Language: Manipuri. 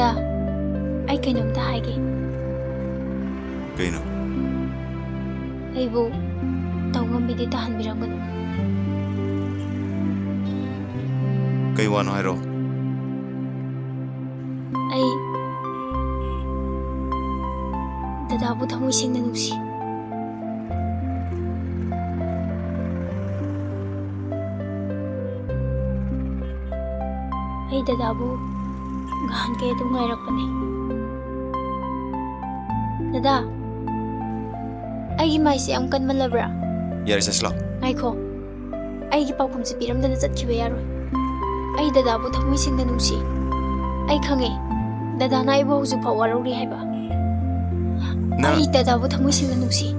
Da, ay kainomta haige. Kaino? Aybu, tawngambidi tahanbirangano. Kay wano hairo? Ay, dadabu tamoy sing nanusi. Ay dadabu, gahan kaya itong ngayrak pa na. Dada, ay gimay siyang kan malabra. Yari sa slaw. Ay ko, ay gipaw kum si piram na nasat kiba yaroy. Ay dadabu tamoy sing nanusi. Ay kange, dada na ibo huzu pa waraw ri haiba. Na... Ay dadabu tamoy sing nanusi.